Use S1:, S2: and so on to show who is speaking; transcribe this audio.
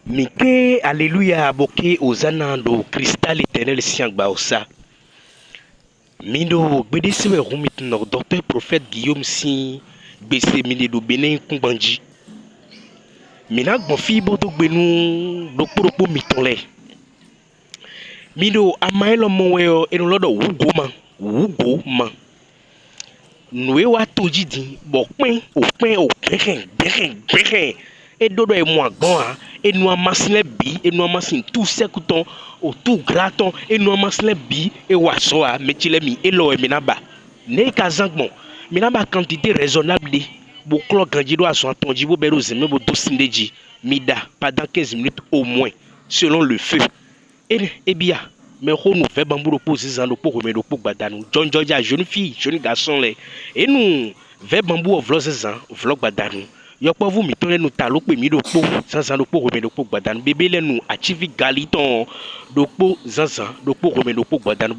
S1: Mike, alléluia, aboke, Hosanna, do cristal éternel, siangba, osa. Mindo, Bédécewe, Rumit, Nord, docteur prophète Guillaume, si, Bessé, Mine, do Bénin, Kumbandji. Mina, bon fibo, do Benou, do Poropo, Mitole. Mindo, Amaelo, Moeo, et l'autre, Wugo, man. Nous wa toji di, bon, au pain, et dodo et moi, bon, et nous amassons bi, et nous amassons tout ce couton, au tout graton, et nous amassons bi, et wasoa, metilemi, et l'eau et minaba. Ne kazangmon, minaba quantité raisonnable de, bouclo gandido à son attendu, beau belo zeme, beau dosindeji, mida, pendant 15 minutes au moins, selon le feu. Et bien, mais on nous fait bambou pour ces ans pour remettre pour badanou. John Georgia, jeune fille, jeune garçon, et nous, fait bambou au vlog ces ans, vlog badanou. Y'a pas vous mettez nous talons pour mis de pour sans ans pour remettre pour badanou. Bébé, nous, activi galiton, de pour sans ans, de pour remettre pour badanou.